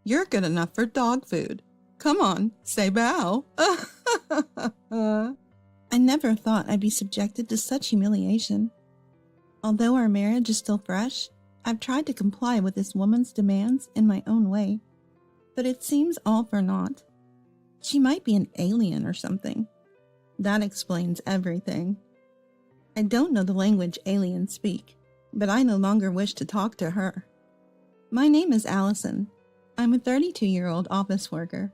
You're good enough for dog food. Come on, say bow. I never thought I'd be subjected to such humiliation. Although our marriage is still fresh, I've tried to comply with this woman's demands in my own way. But it seems all for naught. She might be an alien or something. That explains everything. I don't know the language aliens speak, but I no longer wish to talk to her. My name is Allison. I'm a 32-year-old office worker.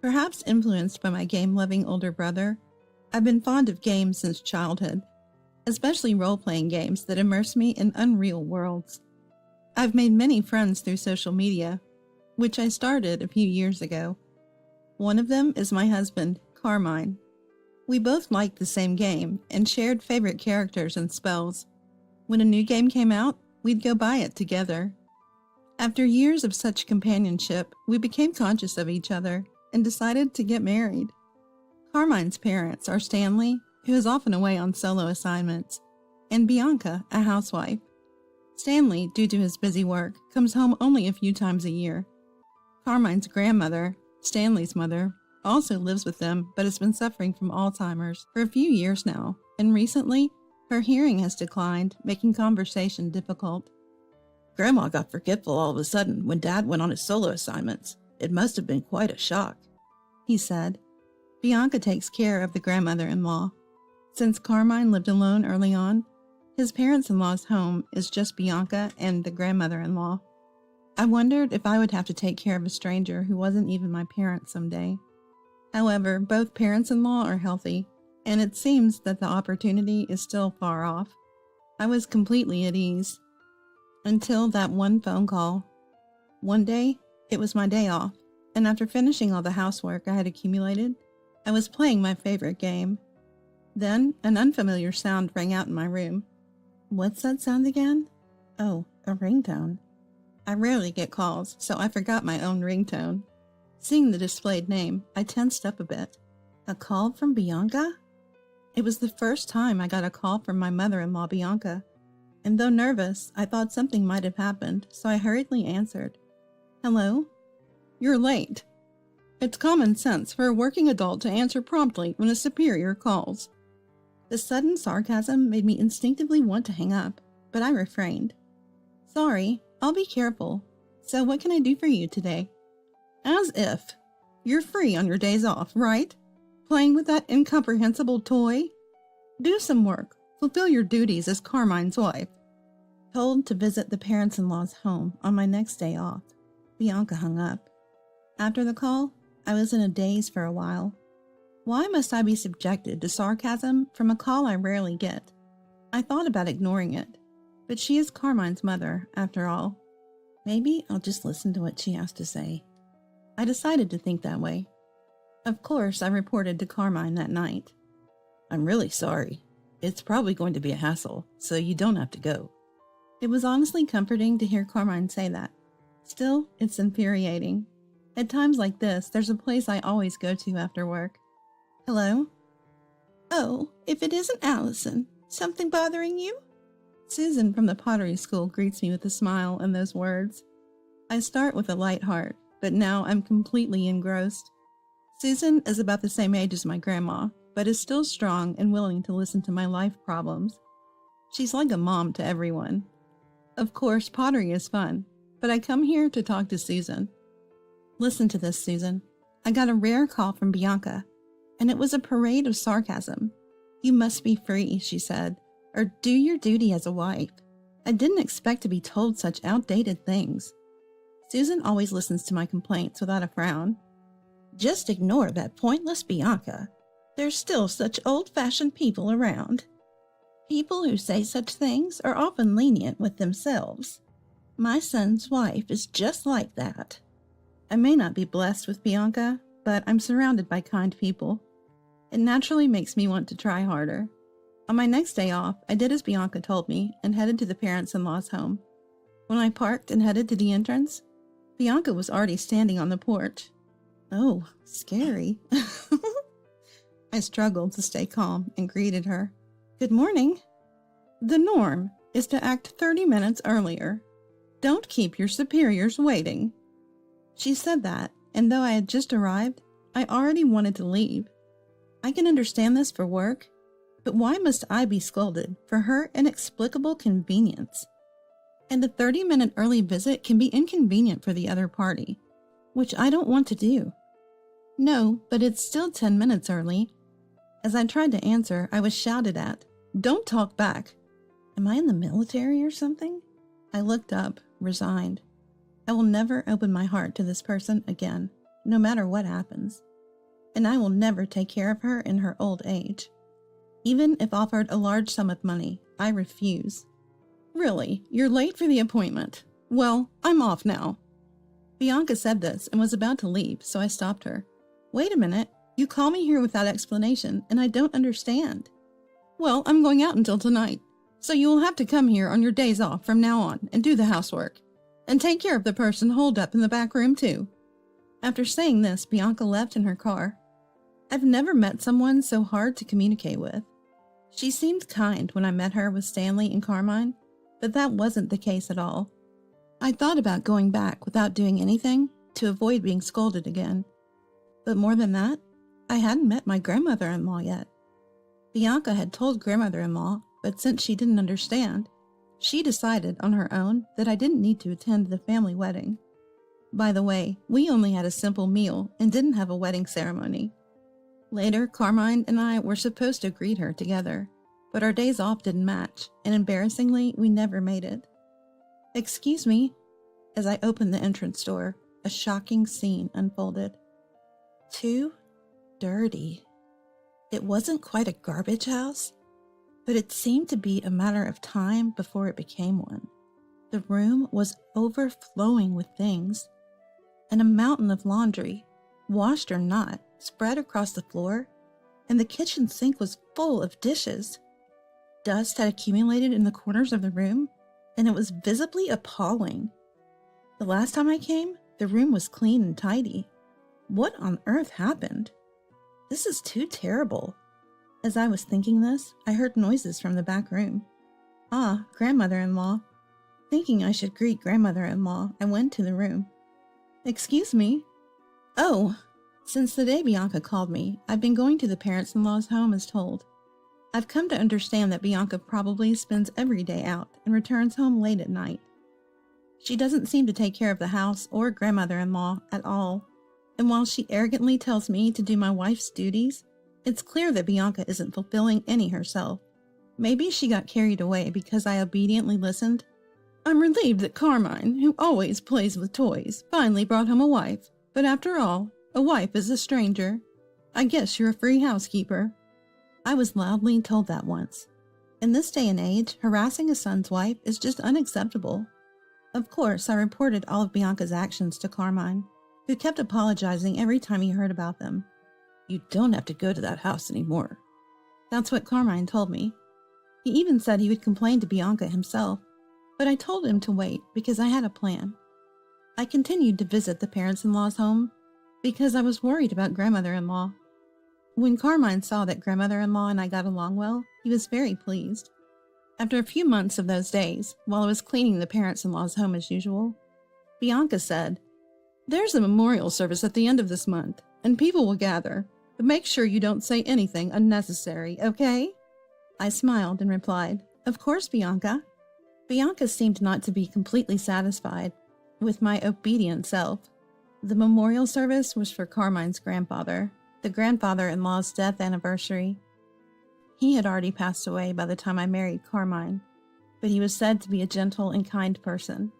Perhaps influenced by my game-loving older brother, I've been fond of games since childhood, especially role-playing games that immerse me in unreal worlds. I've made many friends through social media, which I started a few years ago. One of them is my husband, Carmine. We both liked the same game and shared favorite characters and spells. When a new game came out, we'd go buy it together. After years of such companionship, we became conscious of each other and decided to get married. Carmine's parents are Stanley, who is often away on solo assignments, and Bianca, a housewife. Stanley, due to his busy work, comes home only a few times a year. Carmine's grandmother, Stanley's mother, also lives with them but has been suffering from Alzheimer's for a few years now, and recently, her hearing has declined, making conversation difficult. Grandma got forgetful all of a sudden when Dad went on his solo assignments. It must have been quite a shock, he said. Bianca takes care of the grandmother-in-law. Since Carmine lived alone early on, his parents-in-law's home is just Bianca and the grandmother-in-law. I wondered if I would have to take care of a stranger who wasn't even my parent someday. However, both parents-in-law are healthy, and it seems that the opportunity is still far off. I was completely at ease. Until that one phone call. One day, it was my day off, and after finishing all the housework I had accumulated, I was playing my favorite game. Then, an unfamiliar sound rang out in my room. What's that sound again? Oh, a ringtone. I rarely get calls, so I forgot my own ringtone. Seeing the displayed name, I tensed up a bit. A call from Bianca? It was the first time I got a call from my mother-in-law, Bianca. And though nervous, I thought something might have happened, so I hurriedly answered. Hello? You're late. It's common sense for a working adult to answer promptly when a superior calls. The sudden sarcasm made me instinctively want to hang up, but I refrained. Sorry, I'll be careful. So what can I do for you today? As if. You're free on your days off, right? Playing with that incomprehensible toy? Do some work. Fulfill your duties as Carmine's wife. Told to visit the parents-in-law's home on my next day off, Bianca hung up. After the call, I was in a daze for a while. Why must I be subjected to sarcasm from a call I rarely get? I thought about ignoring it, but she is Carmine's mother, after all. Maybe I'll just listen to what she has to say. I decided to think that way. Of course, I reported to Carmine that night. I'm really sorry. It's probably going to be a hassle, so you don't have to go. It was honestly comforting to hear Carmine say that. Still, it's infuriating. At times like this, there's a place I always go to after work. Hello? Oh, if it isn't Allison, something bothering you? Susan from the pottery school greets me with a smile and those words. I start with a light heart, but now I'm completely engrossed. Susan is about the same age as my grandma, but is still strong and willing to listen to my life problems. She's like a mom to everyone. Of course, pottery is fun, but I come here to talk to Susan. Listen to this, Susan. I got a rare call from Bianca, and it was a parade of sarcasm. You must be free, she said, or do your duty as a wife. I didn't expect to be told such outdated things. Susan always listens to my complaints without a frown. Just ignore that pointless Bianca. There's still such old-fashioned people around. People who say such things are often lenient with themselves. My son's wife is just like that. I may not be blessed with Bianca, but I'm surrounded by kind people. It naturally makes me want to try harder. On my next day off, I did as Bianca told me and headed to the parents-in-law's home. When I parked and headed to the entrance, Bianca was already standing on the porch. Oh, scary. I struggled to stay calm and greeted her. Good morning. The norm is to act 30 minutes earlier. Don't keep your superiors waiting. She said that, and though I had just arrived, I already wanted to leave. I can understand this for work, but why must I be scolded for her inexplicable convenience? And a 30-minute early visit can be inconvenient for the other party, which I don't want to do. No, but it's still 10 minutes early. As I tried to answer, I was shouted at. Don't talk back. Am I in the military or something? I looked up, resigned. I will never open my heart to this person again, no matter what happens. And I will never take care of her in her old age. Even if offered a large sum of money, I refuse. Really, you're late for the appointment. Well, I'm off now. Bianca said this and was about to leave, so I stopped her. Wait a minute, you call me here without explanation, and I don't understand. Well, I'm going out until tonight, so you will have to come here on your days off from now on and do the housework. And take care of the person holed up in the back room, too. After saying this, Bianca left in her car. I've never met someone so hard to communicate with. She seemed kind when I met her with Stanley and Carmine, but that wasn't the case at all. I thought about going back without doing anything to avoid being scolded again. But more than that, I hadn't met my grandmother-in-law yet. Bianca had told grandmother-in-law, but since she didn't understand, she decided on her own that I didn't need to attend the family wedding. By the way, we only had a simple meal and didn't have a wedding ceremony. Later, Carmine and I were supposed to greet her together, but our days off didn't match, and embarrassingly, we never made it. Excuse me. As I opened the entrance door, a shocking scene unfolded. Too dirty. It wasn't quite a garbage house, but it seemed to be a matter of time before it became one. The room was overflowing with things, and a mountain of laundry, washed or not, spread across the floor, and the kitchen sink was full of dishes. Dust had accumulated in the corners of the room, and it was visibly appalling. The last time I came, the room was clean and tidy. What on earth happened? This is too terrible. As I was thinking this, I heard noises from the back room. Ah, grandmother-in-law. Thinking I should greet grandmother-in-law, I went to the room. Excuse me. Oh, since the day Bianca called me, I've been going to the parents-in-law's home as told. I've come to understand that Bianca probably spends every day out and returns home late at night. She doesn't seem to take care of the house or grandmother-in-law at all, and while she arrogantly tells me to do my wife's duties, it's clear that Bianca isn't fulfilling any herself. Maybe she got carried away because I obediently listened. I'm relieved that Carmine, who always plays with toys, finally brought home a wife, but after all, a wife is a stranger. I guess you're a free housekeeper. I was loudly told that once. In this day and age, harassing a son's wife is just unacceptable. Of course, I reported all of Bianca's actions to Carmine, who kept apologizing every time he heard about them. You don't have to go to that house anymore. That's what Carmine told me. He even said he would complain to Bianca himself, but I told him to wait because I had a plan. I continued to visit the parents-in-law's home because I was worried about grandmother-in-law. When Carmine saw that grandmother-in-law and I got along well, he was very pleased. After a few months of those days, while I was cleaning the parents-in-law's home as usual, Bianca said, There's a memorial service at the end of this month, and people will gather, but make sure you don't say anything unnecessary, okay? I smiled and replied, Of course, Bianca. Bianca seemed not to be completely satisfied with my obedient self. The memorial service was for Carmine's grandfather, the grandfather-in-law's death anniversary. He had already passed away by the time I married Carmine, but he was said to be a gentle and kind person.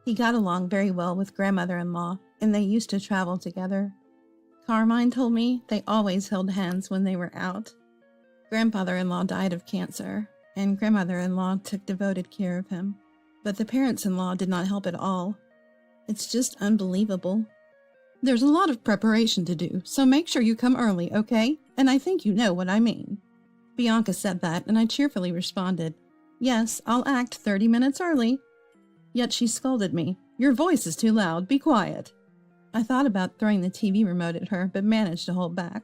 He got along very well with grandmother-in-law, and they used to travel together. Carmine told me they always held hands when they were out. Grandfather-in-law died of cancer, and grandmother-in-law took devoted care of him. But the parents-in-law did not help at all. It's just unbelievable. There's a lot of preparation to do, so make sure you come early, okay? And I think you know what I mean. Bianca said that, and I cheerfully responded, Yes, I'll act 30 minutes early. Yet she scolded me. Your voice is too loud, be quiet. I thought about throwing the TV remote at her, but managed to hold back.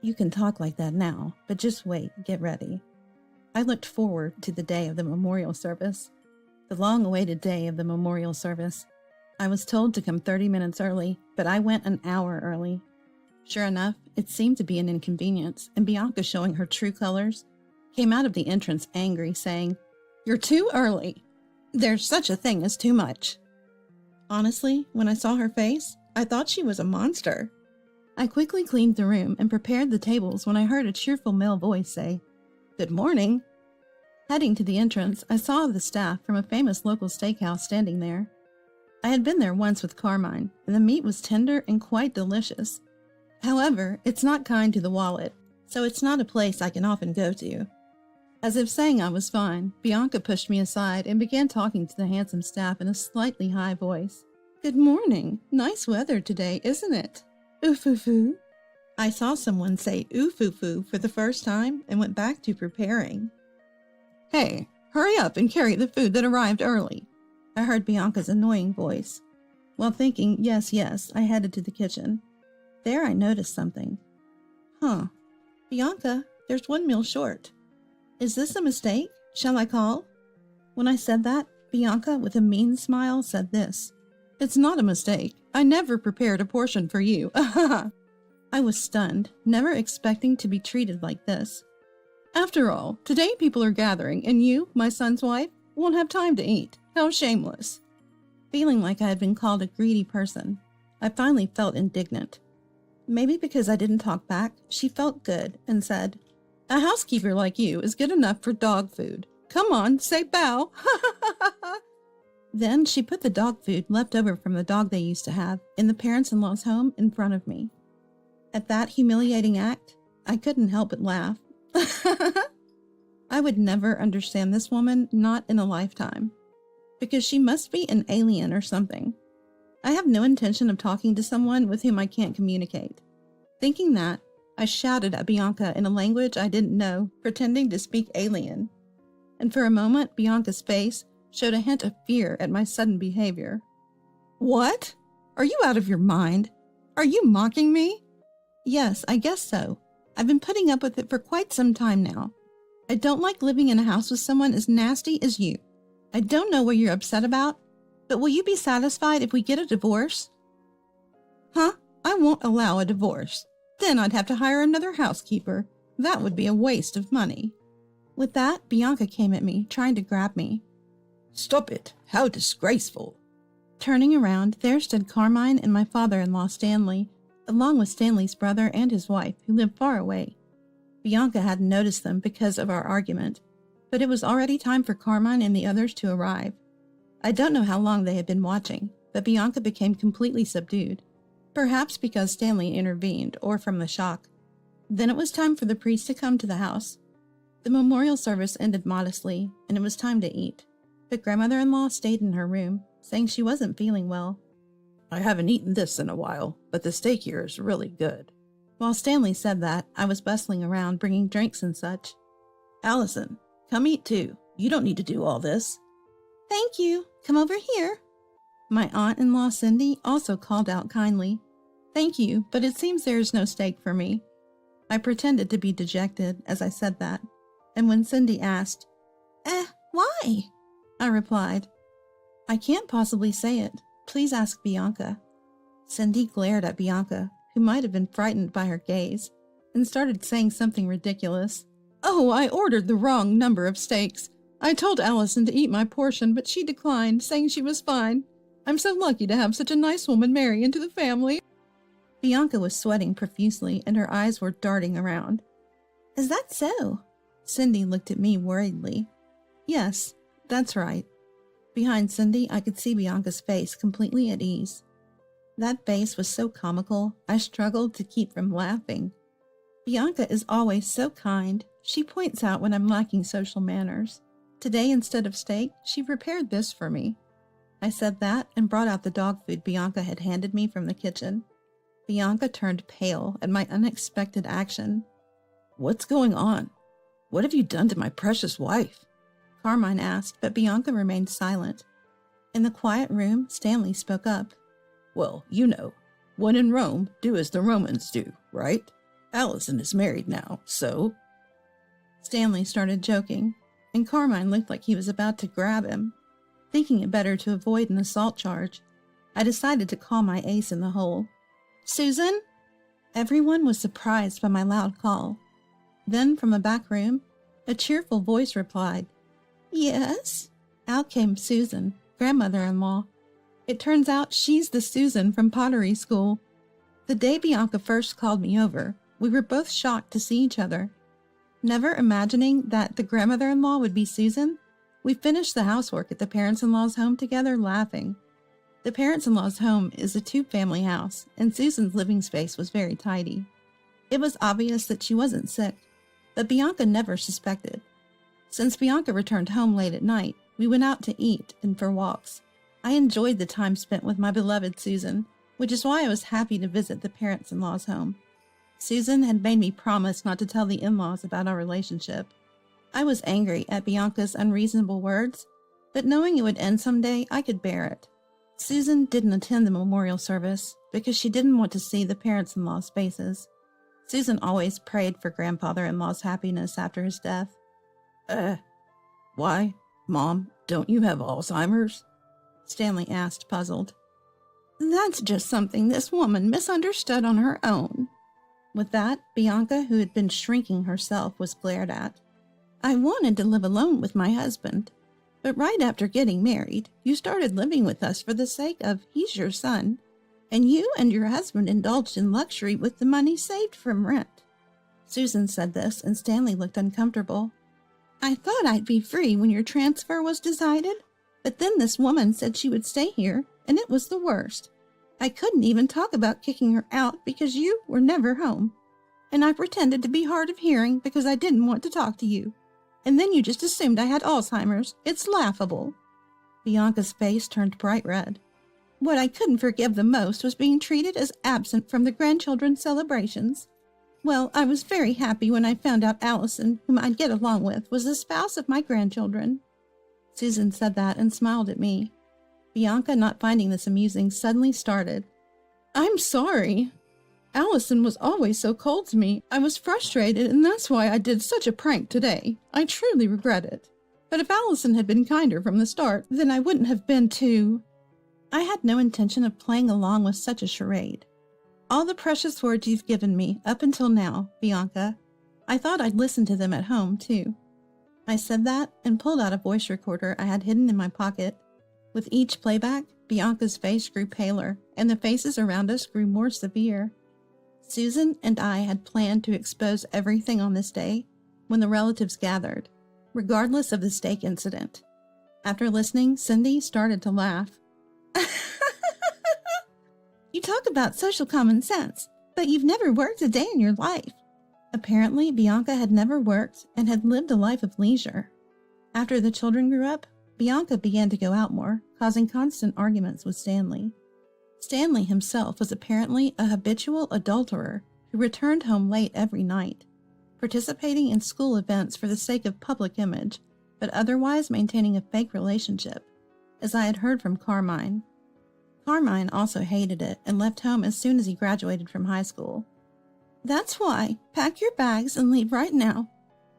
You can talk like that now, but just wait, get ready. I looked forward to the day of the memorial service. The long-awaited day of the memorial service. I was told to come 30 minutes early, but I went an hour early. Sure enough, it seemed to be an inconvenience, and Bianca, showing her true colors, came out of the entrance angry, saying, "You're too early. There's such a thing as too much." Honestly, when I saw her face, I thought she was a monster. I quickly cleaned the room and prepared the tables when I heard a cheerful male voice say, "Good morning." Heading to the entrance, I saw the staff from a famous local steakhouse standing there. I had been there once with Carmine, and the meat was tender and quite delicious. However, it's not kind to the wallet, so it's not a place I can often go to. As if saying I was fine, Bianca pushed me aside and began talking to the handsome staff in a slightly high voice. "Good morning. Nice weather today, isn't it? Ooh-foo-foo." I saw someone say ooh-foo-foo for the first time and went back to preparing. "Hey, hurry up and carry the food that arrived early," I heard Bianca's annoying voice. While thinking, yes, I headed to the kitchen. There I noticed something. Bianca, there's one meal short. Is this a mistake? Shall I call? When I said that, Bianca, with a mean smile, said this. "It's not a mistake. I never prepared a portion for you." I was stunned, never expecting to be treated like this. "After all, today people are gathering, and you, my son's wife, won't have time to eat. How shameless." Feeling like I had been called a greedy person, I finally felt indignant. Maybe because I didn't talk back, she felt good and said, "A housekeeper like you is good enough for dog food. Come on, say bow." Then she put the dog food left over from the dog they used to have in the parents-in-law's home in front of me. At that humiliating act, I couldn't help but laugh. I would never understand this woman, not in a lifetime, because she must be an alien or something. I have no intention of talking to someone with whom I can't communicate. Thinking that, I shouted at Bianca in a language I didn't know, pretending to speak alien. And for a moment, Bianca's face showed a hint of fear at my sudden behavior. "What? Are you out of your mind? Are you mocking me?" "Yes, I guess so. I've been putting up with it for quite some time now. I don't like living in a house with someone as nasty as you. I don't know what you're upset about, but will you be satisfied if we get a divorce?" I won't allow a divorce. Then I'd have to hire another housekeeper. That would be a waste of money. With that, Bianca came at me, trying to grab me. "Stop it! How disgraceful!" Turning around, there stood Carmine and my father-in-law, Stanley, along with Stanley's brother and his wife, who lived far away. Bianca hadn't noticed them because of our argument, but it was already time for Carmine and the others to arrive. I don't know how long they had been watching, but Bianca became completely subdued, perhaps because Stanley intervened or from the shock. Then it was time for the priest to come to the house. The memorial service ended modestly, and it was time to eat, but grandmother-in-law stayed in her room, saying she wasn't feeling well. "I haven't eaten this in a while, but the steak here is really good." While Stanley said that, I was bustling around, bringing drinks and such. "Allison, come eat too. You don't need to do all this." "Thank you. Come over here." My aunt-in-law, Cindy, also called out kindly. "Thank you, but it seems there is no steak for me." I pretended to be dejected as I said that, and when Cindy asked, why?" I replied, "I can't possibly say it. Please ask Bianca." Cindy glared at Bianca, who might have been frightened by her gaze, and started saying something ridiculous. "Oh, I ordered the wrong number of steaks. I told Allison to eat my portion, but she declined, saying she was fine. I'm so lucky to have such a nice woman marry into the family." Bianca was sweating profusely, and her eyes were darting around. "Is that so?" Cindy looked at me worriedly. "Yes, that's right." Behind Cindy, I could see Bianca's face completely at ease. That face was so comical, I struggled to keep from laughing. Bianca is always so kind. She points out when I'm lacking social manners. Today, instead of steak, she prepared this for me. I said that and brought out the dog food Bianca had handed me from the kitchen. Bianca turned pale at my unexpected action. "What's going on? What have you done to my precious wife?" Carmine asked, but Bianca remained silent. In the quiet room, Stanley spoke up. "Well, you know, when in Rome, do as the Romans do, right? Allison is married now, so—" Stanley started joking, and Carmine looked like he was about to grab him. Thinking it better to avoid an assault charge, I decided to call my ace in the hole. "Susan?" Everyone was surprised by my loud call. Then, from a back room, a cheerful voice replied, "Yes?" Out came Susan, grandmother-in-law. It turns out she's the Susan from pottery school. The day Bianca first called me over, we were both shocked to see each other. Never imagining that the grandmother-in-law would be Susan, we finished the housework at the parents-in-law's home together, laughing. The parents-in-law's home is a two-family house, and Susan's living space was very tidy. It was obvious that she wasn't sick, but Bianca never suspected. Since Bianca returned home late at night, we went out to eat and for walks. I enjoyed the time spent with my beloved Susan, which is why I was happy to visit the parents-in-law's home. Susan had made me promise not to tell the in-laws about our relationship. I was angry at Bianca's unreasonable words, but knowing it would end someday, I could bear it. Susan didn't attend the memorial service because she didn't want to see the parents-in-law's faces. Susan always prayed for grandfather-in-law's happiness after his death. Why, Mom, don't you have Alzheimer's?" Stanley asked, puzzled. "That's just something this woman misunderstood on her own." With that, Bianca, who had been shrinking herself, was glared at. "I wanted to live alone with my husband, but right after getting married, you started living with us for the sake of he's your son, and you and your husband indulged in luxury with the money saved from rent." Susan said this, and Stanley looked uncomfortable. "I thought I'd be free when your transfer was decided, but then this woman said she would stay here, and it was the worst. I couldn't even talk about kicking her out because you were never home. And I pretended to be hard of hearing because I didn't want to talk to you. And then you just assumed I had Alzheimer's. It's laughable." Bianca's face turned bright red. "What I couldn't forgive the most was being treated as absent from the grandchildren's celebrations. Well, I was very happy when I found out Allison, whom I'd get along with, was the spouse of my grandchildren." Susan said that and smiled at me. Bianca, not finding this amusing, suddenly started. "I'm sorry. Allison was always so cold to me. I was frustrated, and that's why I did such a prank today. I truly regret it. But if Allison had been kinder from the start, then I wouldn't have been too—" I had no intention of playing along with such a charade. "All the precious words you've given me up until now, Bianca, I thought I'd listen to them at home, too." I said that and pulled out a voice recorder I had hidden in my pocket. With each playback, Bianca's face grew paler, and the faces around us grew more severe. Susan and I had planned to expose everything on this day when the relatives gathered, regardless of the steak incident. After listening, Cindy started to laugh. "You talk about social common sense, but you've never worked a day in your life." Apparently, Bianca had never worked and had lived a life of leisure. After the children grew up, Bianca began to go out more, causing constant arguments with Stanley. Stanley himself was apparently a habitual adulterer who returned home late every night, participating in school events for the sake of public image, but otherwise maintaining a fake relationship, as I had heard from Carmine. Carmine also hated it and left home as soon as he graduated from high school. "That's why, pack your bags and leave right now.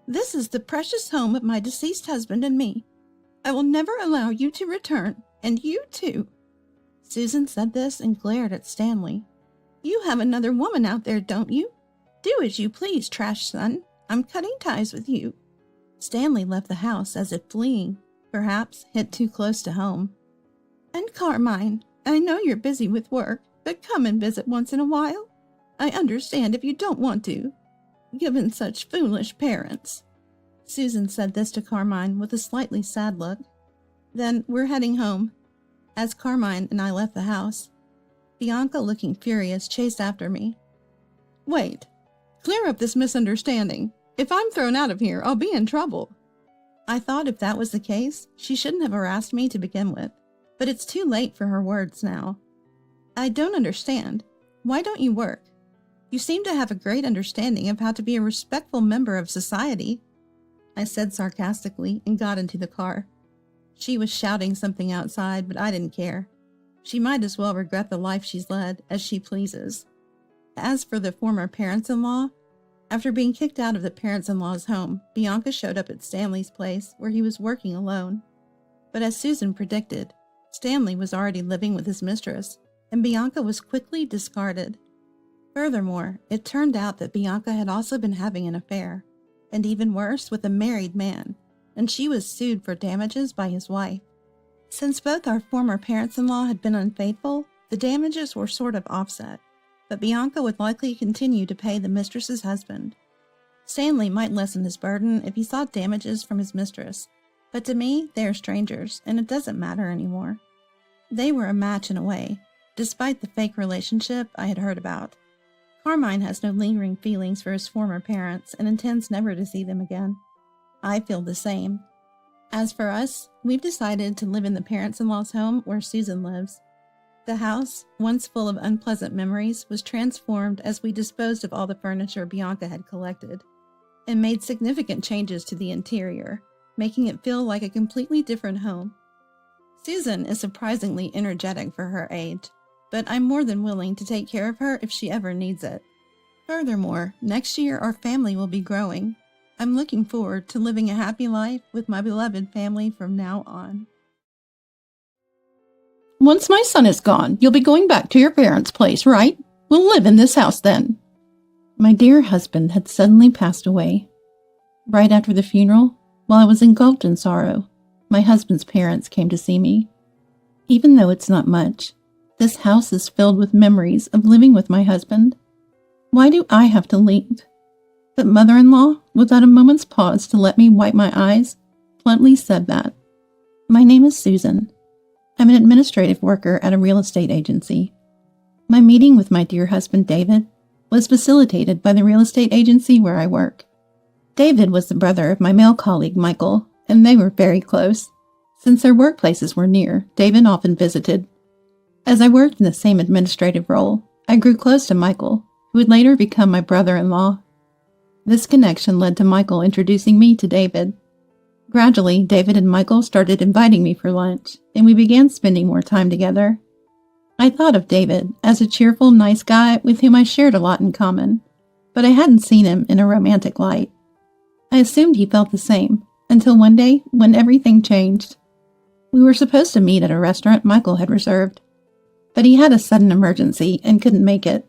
This is the precious home of my deceased husband and me. I will never allow you to return, and you too." Susan said this and glared at Stanley. "You have another woman out there, don't you? Do as you please, trash son. I'm cutting ties with you." Stanley left the house as if fleeing, perhaps hit too close to home. "And Carmine, I know you're busy with work, but come and visit once in a while. I understand if you don't want to, given such foolish parents." Susan said this to Carmine with a slightly sad look. "Then we're heading home." As Carmine and I left the house, Bianca, looking furious, chased after me. "Wait, clear up this misunderstanding. If I'm thrown out of here, I'll be in trouble." I thought if that was the case, she shouldn't have harassed me to begin with, but it's too late for her words now. "I don't understand. Why don't you work? You seem to have a great understanding of how to be a respectful member of society," I said sarcastically and got into the car. She was shouting something outside, but I didn't care. She might as well regret the life she's led as she pleases. As for the former parents-in-law, after being kicked out of the parents-in-law's home, Bianca showed up at Stanley's place where he was working alone. But as Susan predicted, Stanley was already living with his mistress, and Bianca was quickly discarded. Furthermore, it turned out that Bianca had also been having an affair, and even worse, with a married man, and she was sued for damages by his wife. Since both our former parents-in-law had been unfaithful, the damages were sort of offset, but Bianca would likely continue to pay the mistress's husband. Stanley might lessen his burden if he sought damages from his mistress, but to me, they are strangers, and it doesn't matter anymore. They were a match in a way, despite the fake relationship I had heard about. Carmine has no lingering feelings for his former parents and intends never to see them again. I feel the same. As for us, we've decided to live in the parents-in-law's home where Susan lives. The house, once full of unpleasant memories, was transformed as we disposed of all the furniture Bianca had collected, and made significant changes to the interior, making it feel like a completely different home. Susan is surprisingly energetic for her age, but I'm more than willing to take care of her if she ever needs it. Furthermore, next year our family will be growing. I'm looking forward to living a happy life with my beloved family from now on. Once my son is gone, you'll be going back to your parents' place, right? We'll live in this house then. My dear husband had suddenly passed away. Right after the funeral, while I was engulfed in sorrow, my husband's parents came to see me. Even though it's not much, this house is filled with memories of living with my husband. Why do I have to leave? But mother-in-law, without a moment's pause to let me wipe my eyes, bluntly said that. My name is Susan. I'm an administrative worker at a real estate agency. My meeting with my dear husband David was facilitated by the real estate agency where I work. David was the brother of my male colleague Michael, and they were very close. Since their workplaces were near, David often visited. As I worked in the same administrative role, I grew close to Michael, who would later become my brother-in-law. This connection led to Michael introducing me to David. Gradually, David and Michael started inviting me for lunch, and we began spending more time together. I thought of David as a cheerful, nice guy with whom I shared a lot in common, but I hadn't seen him in a romantic light. I assumed he felt the same, until one day when everything changed. We were supposed to meet at a restaurant Michael had reserved, but he had a sudden emergency and couldn't make it.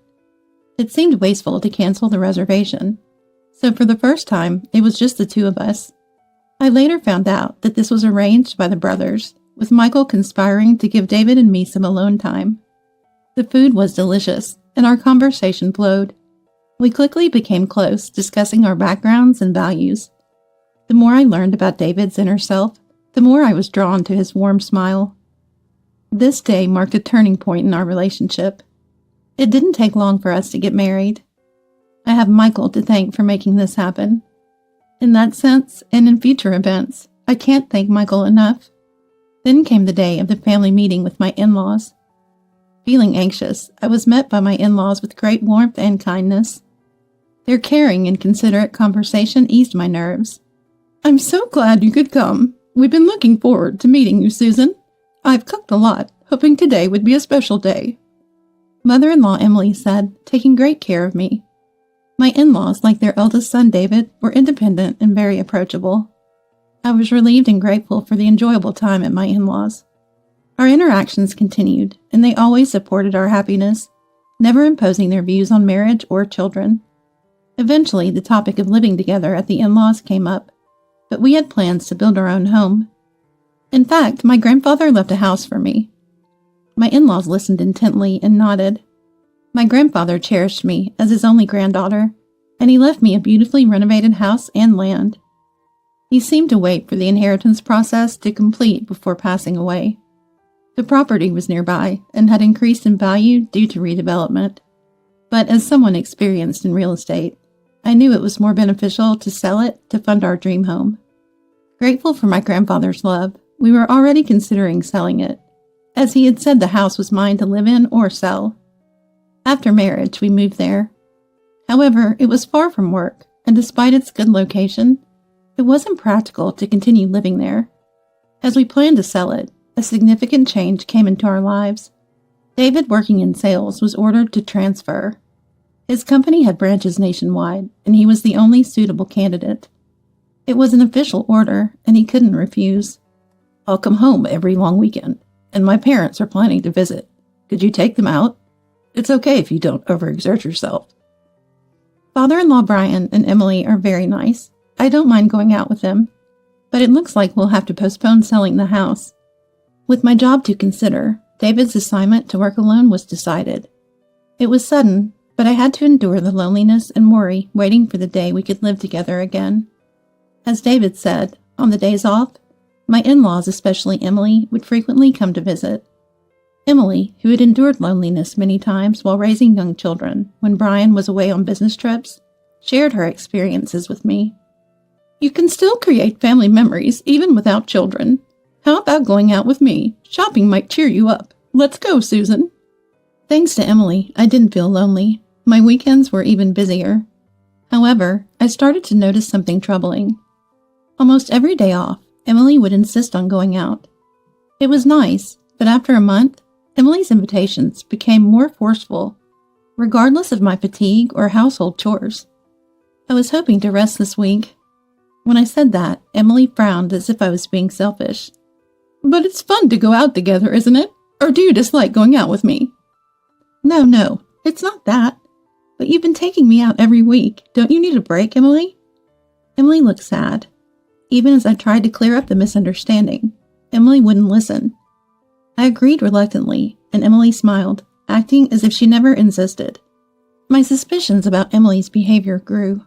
It seemed wasteful to cancel the reservation, so for the first time, it was just the two of us. I later found out that this was arranged by the brothers, with Michael conspiring to give David and me some alone time. The food was delicious, and our conversation flowed. We quickly became close, discussing our backgrounds and values. The more I learned about David's inner self, the more I was drawn to his warm smile. This day marked a turning point in our relationship. It didn't take long for us to get married. I have Michael to thank for making this happen. In that sense, and in future events, I can't thank Michael enough. Then came the day of the family meeting with my in-laws. Feeling anxious, I was met by my in-laws with great warmth and kindness. Their caring and considerate conversation eased my nerves. I'm so glad you could come. We've been looking forward to meeting you, Susan. I've cooked a lot, hoping today would be a special day. Mother-in-law Emily said, taking great care of me. My in-laws, like their eldest son David, were independent and very approachable. I was relieved and grateful for the enjoyable time at my in-laws. Our interactions continued, and they always supported our happiness, never imposing their views on marriage or children. Eventually, the topic of living together at the in-laws came up, but we had plans to build our own home. In fact, my grandfather left a house for me. My in-laws listened intently and nodded. My grandfather cherished me as his only granddaughter, and he left me a beautifully renovated house and land. He seemed to wait for the inheritance process to complete before passing away. The property was nearby and had increased in value due to redevelopment. But as someone experienced in real estate, I knew it was more beneficial to sell it to fund our dream home. Grateful for my grandfather's love, we were already considering selling it, as he had said the house was mine to live in or sell. After marriage, we moved there. However, it was far from work, and despite its good location, it wasn't practical to continue living there. As we planned to sell it, a significant change came into our lives. David, working in sales, was ordered to transfer. His company had branches nationwide, and he was the only suitable candidate. It was an official order, and he couldn't refuse. I'll come home every long weekend. and my parents are planning to visit. Could you take them out? It's okay if you don't overexert yourself. Father-in-law Brian and Emily are very nice. I don't mind going out with them, but it looks like we'll have to postpone selling the house. With my job to consider, David's assignment to work alone was decided. It was sudden, but I had to endure the loneliness and worry waiting for the day we could live together again. As David said, on the days off, my in-laws, especially Emily, would frequently come to visit. Emily, who had endured loneliness many times while raising young children when Brian was away on business trips, shared her experiences with me. You can still create family memories even without children. How about going out with me? Shopping might cheer you up. Let's go, Susan. Thanks to Emily, I didn't feel lonely. My weekends were even busier. However, I started to notice something troubling. Almost every day off, Emily would insist on going out. It was nice, but after a month, Emily's invitations became more forceful, regardless of my fatigue or household chores. I was hoping to rest this week. When I said that, Emily frowned as if I was being selfish. But it's fun to go out together, isn't it? Or do you dislike going out with me? No, it's not that. But you've been taking me out every week. Don't you need a break, Emily? Emily looked sad. Even as I tried to clear up the misunderstanding, Emily wouldn't listen. I agreed reluctantly, and Emily smiled, acting as if she never insisted. My suspicions about Emily's behavior grew.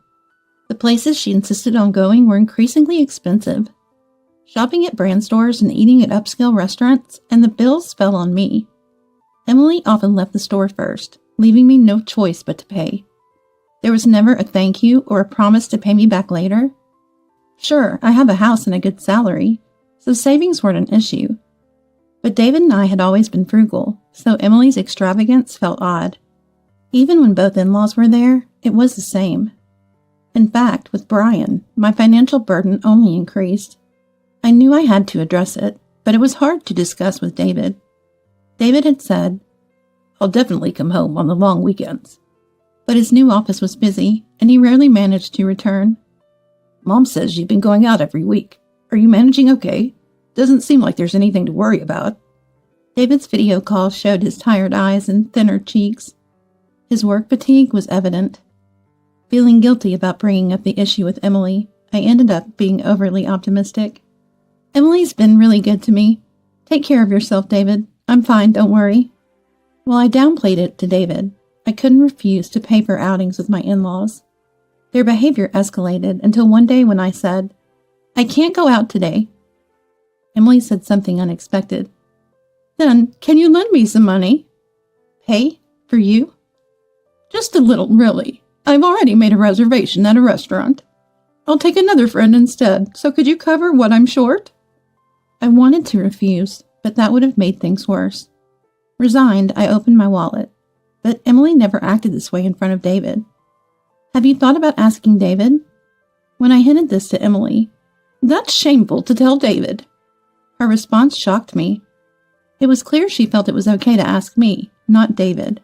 The places she insisted on going were increasingly expensive. Shopping at brand stores and eating at upscale restaurants, and the bills fell on me. Emily often left the store first, leaving me no choice but to pay. There was never a thank you or a promise to pay me back later. Sure, I have a house and a good salary, so savings weren't an issue. But David and I had always been frugal, so Emily's extravagance felt odd. Even when both in-laws were there, it was the same. In fact, with Brian, my financial burden only increased. I knew I had to address it, but it was hard to discuss with David. David had said, I'll definitely come home on the long weekends. But his new office was busy, and he rarely managed to return. Mom says you've been going out every week. Are you managing okay? Doesn't seem like there's anything to worry about. David's video call showed his tired eyes and thinner cheeks. His work fatigue was evident. Feeling guilty about bringing up the issue with Emily, I ended up being overly optimistic. Emily's been really good to me. Take care of yourself, David. I'm fine, don't worry. While I downplayed it to David, I couldn't refuse to pay for outings with my in-laws. Their behavior escalated until one day when I said, I can't go out today. Emily said something unexpected. Then, can you lend me some money? Pay? For you? Just a little, really. I've already made a reservation at a restaurant. I'll take another friend instead, so could you cover what I'm short? I wanted to refuse, but that would have made things worse. Resigned, I opened my wallet, but Emily never acted this way in front of David. Have you thought about asking David? When I hinted this to Emily, that's shameful to tell David. Her response shocked me. It was clear she felt it was okay to ask me, not David.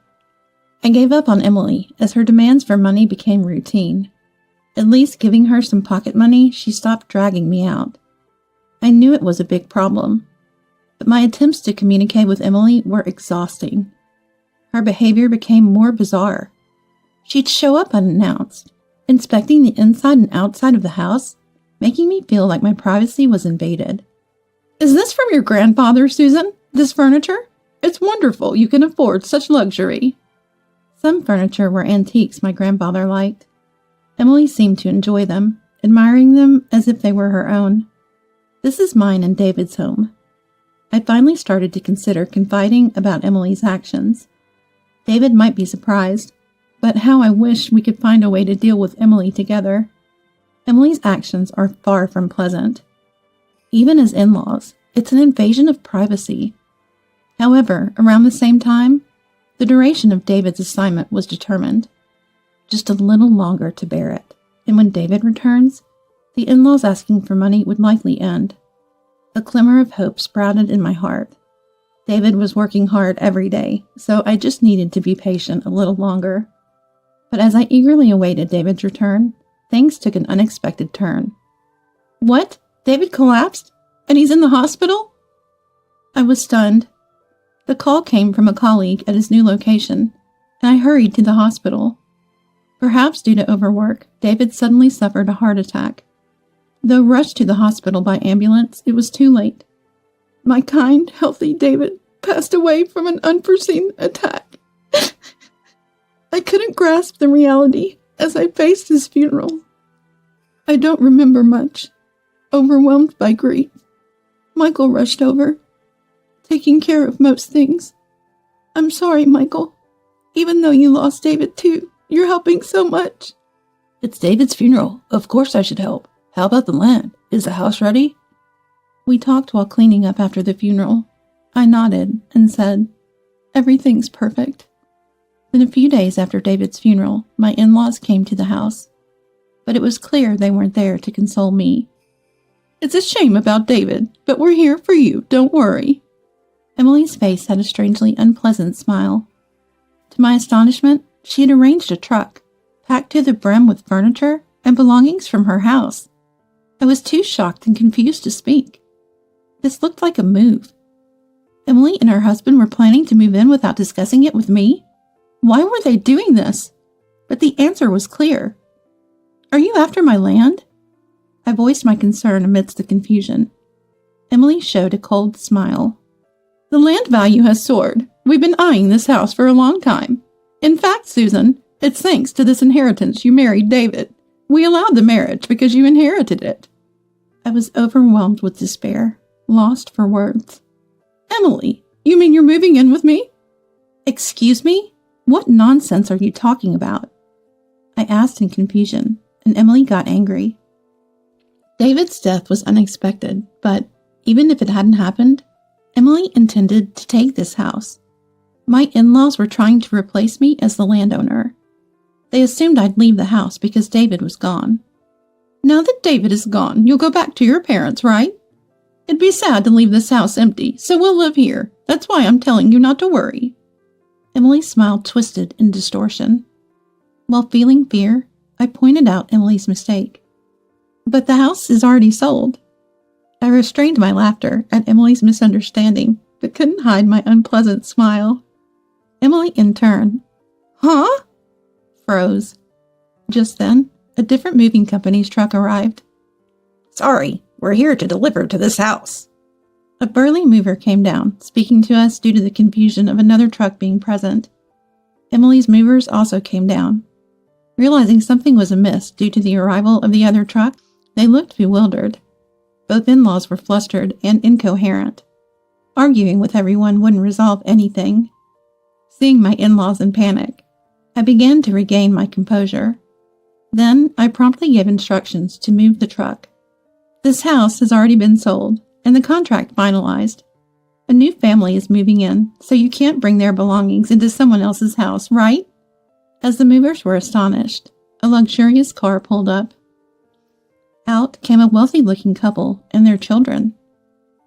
I gave up on Emily as her demands for money became routine. At least giving her some pocket money, she stopped dragging me out. I knew it was a big problem, but my attempts to communicate with Emily were exhausting. Her behavior became more bizarre. She'd show up unannounced, inspecting the inside and outside of the house, making me feel like my privacy was invaded. Is this from your grandfather, Susan? This furniture? It's wonderful you can afford such luxury. Some furniture were antiques my grandfather liked. Emily seemed to enjoy them, admiring them as if they were her own. This is mine and David's home. I finally started to consider confiding about Emily's actions. David might be surprised, but how I wish we could find a way to deal with Emily together. Emily's actions are far from pleasant. Even as in-laws, it's an invasion of privacy. However, around the same time, the duration of David's assignment was determined. Just a little longer to bear it, and when David returns, the in-laws asking for money would likely end. A glimmer of hope sprouted in my heart. David was working hard every day, so I just needed to be patient a little longer. But as I eagerly awaited David's return, things took an unexpected turn. What? David collapsed? And he's in the hospital? I was stunned. The call came from a colleague at his new location, and I hurried to the hospital. Perhaps due to overwork, David suddenly suffered a heart attack. Though rushed to the hospital by ambulance, it was too late. My kind, healthy David passed away from an unforeseen attack. I couldn't grasp the reality as I faced his funeral. I don't remember much, overwhelmed by grief. Michael rushed over, taking care of most things. I'm sorry, Michael. Even though you lost David too, you're helping so much. It's David's funeral. Of course I should help. How about the land? Is the house ready? We talked while cleaning up after the funeral. I nodded and said, everything's perfect. Then a few days after David's funeral, my in-laws came to the house. But it was clear they weren't there to console me. It's a shame about David, but we're here for you, don't worry. Emily's face had a strangely unpleasant smile. To my astonishment, she had arranged a truck, packed to the brim with furniture and belongings from her house. I was too shocked and confused to speak. This looked like a move. Emily and her husband were planning to move in without discussing it with me? Why were they doing this? But the answer was clear. Are you after my land? I voiced my concern amidst the confusion. Emily showed a cold smile. The land value has soared. We've been eyeing this house for a long time. In fact, Susan, it's thanks to this inheritance you married David. We allowed the marriage because you inherited it. I was overwhelmed with despair, lost for words. Emily, you mean you're moving in with me? Excuse me? What nonsense are you talking about? I asked in confusion, and Emily got angry. David's death was unexpected, but even if it hadn't happened, Emily intended to take this house. My in-laws were trying to replace me as the landowner. They assumed I'd leave the house because David was gone. Now that David is gone, you'll go back to your parents, right? It'd be sad to leave this house empty, so we'll live here. That's why I'm telling you not to worry. Emily's smile twisted in distortion. While feeling fear, I pointed out Emily's mistake. But the house is already sold. I restrained my laughter at Emily's misunderstanding, but couldn't hide my unpleasant smile. Emily, in turn, huh? Froze. Just then, a different moving company's truck arrived. Sorry, we're here to deliver to this house. A burly mover came down, speaking to us due to the confusion of another truck being present. Emily's movers also came down. Realizing something was amiss due to the arrival of the other truck, they looked bewildered. Both in-laws were flustered and incoherent. Arguing with everyone wouldn't resolve anything. Seeing my in-laws in panic, I began to regain my composure. Then I promptly gave instructions to move the truck. This house has already been sold, and the contract finalized. A new family is moving in, so you can't bring their belongings into someone else's house, right? As the movers were astonished, a luxurious car pulled up. Out came a wealthy-looking couple and their children.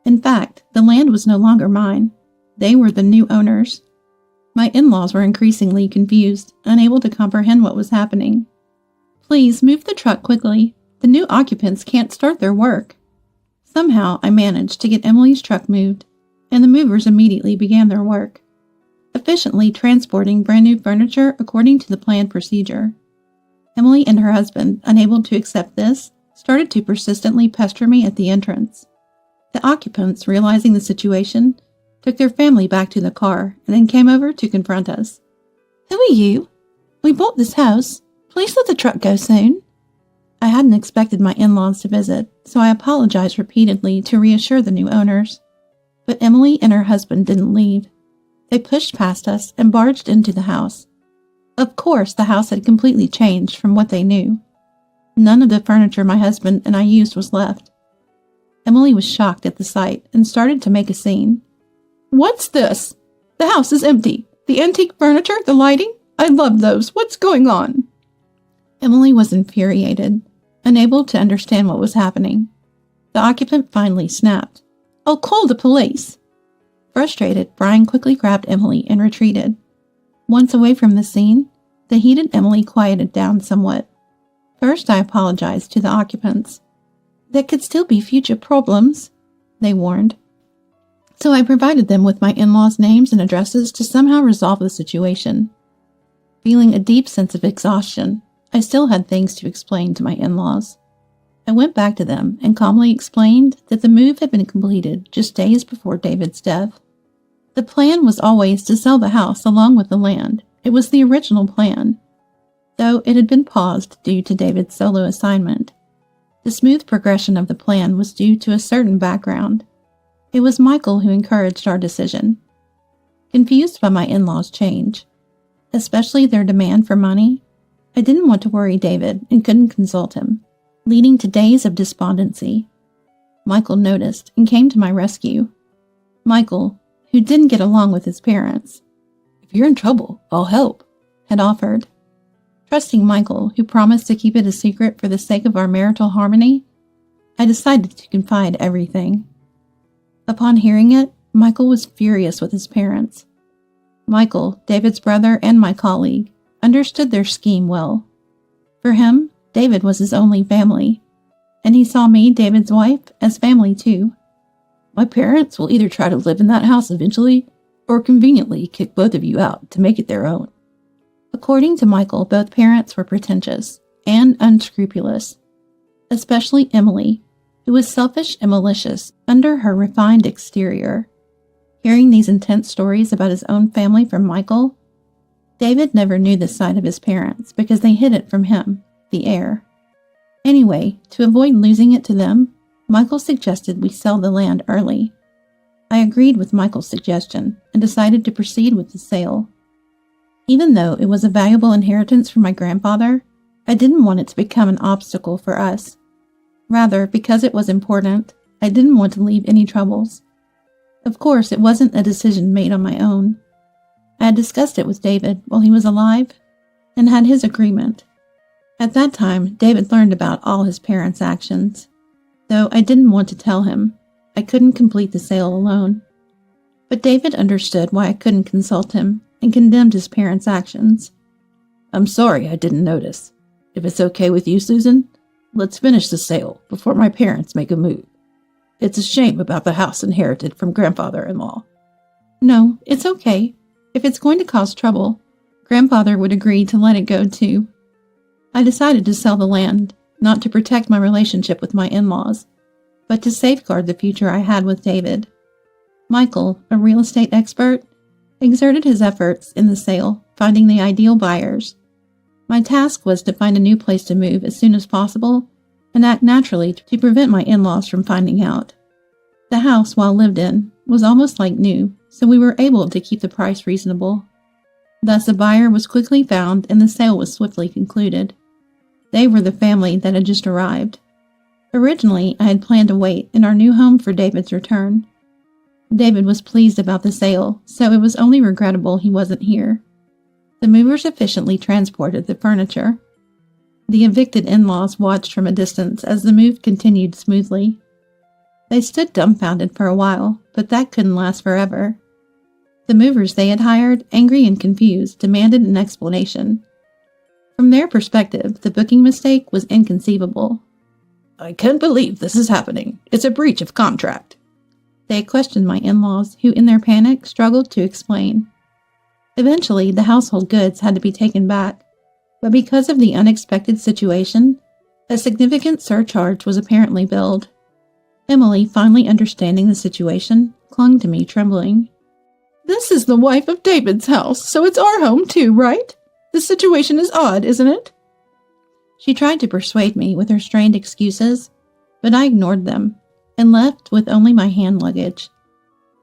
In fact, the land was no longer mine. They were the new owners. My in-laws were increasingly confused, unable to comprehend what was happening. Please move the truck quickly. The new occupants can't start their work. Somehow, I managed to get Emily's truck moved, and the movers immediately began their work, efficiently transporting brand new furniture according to the planned procedure. Emily and her husband, unable to accept this, started to persistently pester me at the entrance. The occupants, realizing the situation, took their family back to the car and then came over to confront us. Who are you? We bought this house. Please let the truck go soon. I hadn't expected my in-laws to visit, so I apologized repeatedly to reassure the new owners. But Emily and her husband didn't leave. They pushed past us and barged into the house. Of course, the house had completely changed from what they knew. None of the furniture my husband and I used was left. Emily was shocked at the sight and started to make a scene. What's this? The house is empty. The antique furniture, the lighting, I love those. What's going on? Emily was infuriated, unable to understand what was happening. The occupant finally snapped. I'll call the police. Frustrated, Brian quickly grabbed Emily and retreated. Once away from the scene, the heated Emily quieted down somewhat. First, I apologized to the occupants. There could still be future problems, they warned. So I provided them with my in-laws' names and addresses to somehow resolve the situation. Feeling a deep sense of exhaustion, I still had things to explain to my in-laws. I went back to them and calmly explained that the move had been completed just days before David's death. The plan was always to sell the house along with the land. It was the original plan, though it had been paused due to David's solo assignment. The smooth progression of the plan was due to a certain background. It was Michael who encouraged our decision. Confused by my in-laws' change, especially their demand for money, I didn't want to worry David and couldn't consult him, leading to days of despondency. Michael noticed and came to my rescue. Michael, who didn't get along with his parents, "If you're in trouble, I'll help," had offered. Trusting Michael, who promised to keep it a secret for the sake of our marital harmony, I decided to confide everything. Upon hearing it, Michael was furious with his parents. Michael, David's brother and my colleague, understood their scheme well. For him, David was his only family, and he saw me, David's wife, as family too. "My parents will either try to live in that house eventually, or conveniently kick both of you out to make it their own." According to Michael, both parents were pretentious and unscrupulous, especially Emily, who was selfish and malicious under her refined exterior. Hearing these intense stories about his own family from Michael, David never knew this side of his parents because they hid it from him, the heir. Anyway, to avoid losing it to them, Michael suggested we sell the land early. I agreed with Michael's suggestion and decided to proceed with the sale. Even though it was a valuable inheritance from my grandfather, I didn't want it to become an obstacle for us. Rather, because it was important, I didn't want to leave any troubles. Of course, it wasn't a decision made on my own. I had discussed it with David while he was alive and had his agreement. At that time, David learned about all his parents' actions. Though I didn't want to tell him, I couldn't complete the sale alone. But David understood why I couldn't consult him and condemned his parents' actions. "I'm sorry I didn't notice. If it's okay with you, Susan, let's finish the sale before my parents make a move. It's a shame about the house inherited from grandfather-in-law." "No, it's okay. If it's going to cause trouble, Grandfather would agree to let it go too." I decided to sell the land, not to protect my relationship with my in-laws, but to safeguard the future I had with David. Michael, a real estate expert, exerted his efforts in the sale, finding the ideal buyers. My task was to find a new place to move as soon as possible and act naturally to prevent my in-laws from finding out. The house, while lived in, was almost like new, so we were able to keep the price reasonable. Thus, a buyer was quickly found and the sale was swiftly concluded. They were the family that had just arrived. Originally, I had planned to wait in our new home for David's return. David was pleased about the sale, so it was only regrettable he wasn't here. The movers efficiently transported the furniture. The evicted in-laws watched from a distance as the move continued smoothly. They stood dumbfounded for a while, but that couldn't last forever. The movers they had hired, angry and confused, demanded an explanation. From their perspective, the booking mistake was inconceivable. "I can't believe this is happening. It's a breach of contract." They questioned my in-laws, who in their panic struggled to explain. Eventually, the household goods had to be taken back, but because of the unexpected situation, a significant surcharge was apparently billed. Emily, finally understanding the situation, clung to me trembling. "This is the wife of David's house, so it's our home too, right? The situation is odd, isn't it?" She tried to persuade me with her strained excuses, but I ignored them and left with only my hand luggage.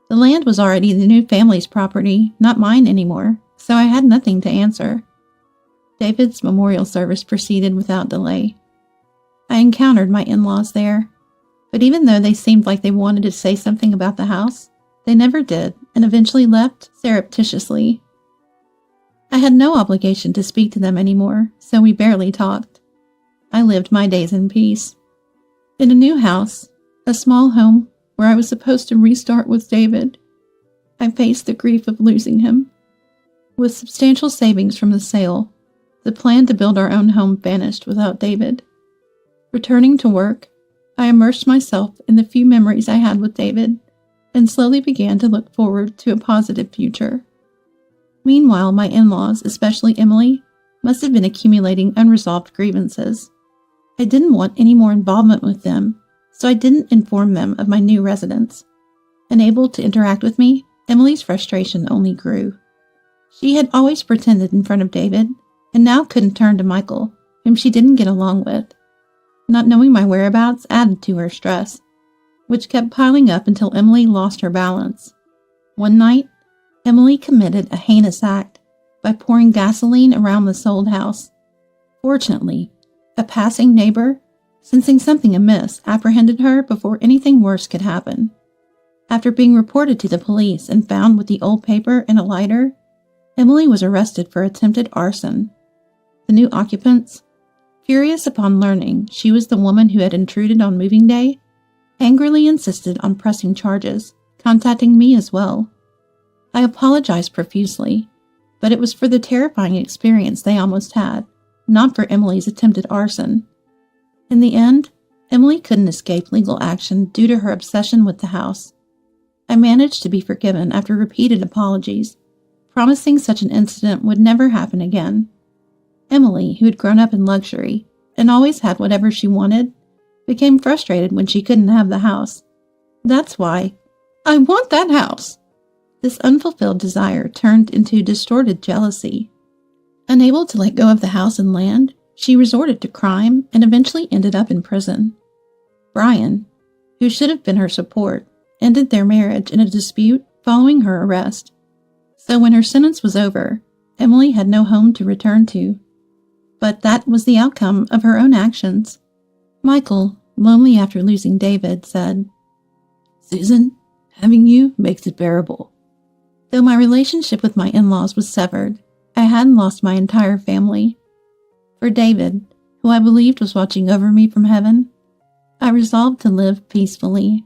The land was already the new family's property, not mine anymore, so I had nothing to answer. David's memorial service proceeded without delay. I encountered my in-laws there, but even though they seemed like they wanted to say something about the house, they never did and eventually left surreptitiously. I had no obligation to speak to them anymore, so we barely talked. I lived my days in peace. In a new house, a small home where I was supposed to restart with David, I faced the grief of losing him. With substantial savings from the sale, the plan to build our own home vanished without David. Returning to work, I immersed myself in the few memories I had with David and slowly began to look forward to a positive future. Meanwhile, my in-laws, especially Emily, must have been accumulating unresolved grievances. I didn't want any more involvement with them, so I didn't inform them of my new residence. Unable to interact with me, Emily's frustration only grew. She had always pretended in front of David, and now couldn't turn to Michael, whom she didn't get along with. Not knowing my whereabouts added to her stress, which kept piling up until Emily lost her balance. One night, Emily committed a heinous act by pouring gasoline around the sold house. Fortunately, a passing neighbor, sensing something amiss, apprehended her before anything worse could happen. After being reported to the police and found with the old paper and a lighter, Emily was arrested for attempted arson. The new occupants, furious upon learning she was the woman who had intruded on moving day, angrily insisted on pressing charges, contacting me as well. I apologized profusely, but it was for the terrifying experience they almost had, not for Emily's attempted arson. In the end, Emily couldn't escape legal action due to her obsession with the house. I managed to be forgiven after repeated apologies, promising such an incident would never happen again. Emily, who had grown up in luxury and always had whatever she wanted, became frustrated when she couldn't have the house. That's why, I want that house! This unfulfilled desire turned into distorted jealousy. Unable to let go of the house and land, she resorted to crime and eventually ended up in prison. Brian, who should have been her support, ended their marriage in a dispute following her arrest. So when her sentence was over, Emily had no home to return to. But that was the outcome of her own actions. Michael, lonely after losing David, said, "Susan, having you makes it bearable." Though my relationship with my in-laws was severed, I hadn't lost my entire family. For David, who I believed was watching over me from heaven, I resolved to live peacefully.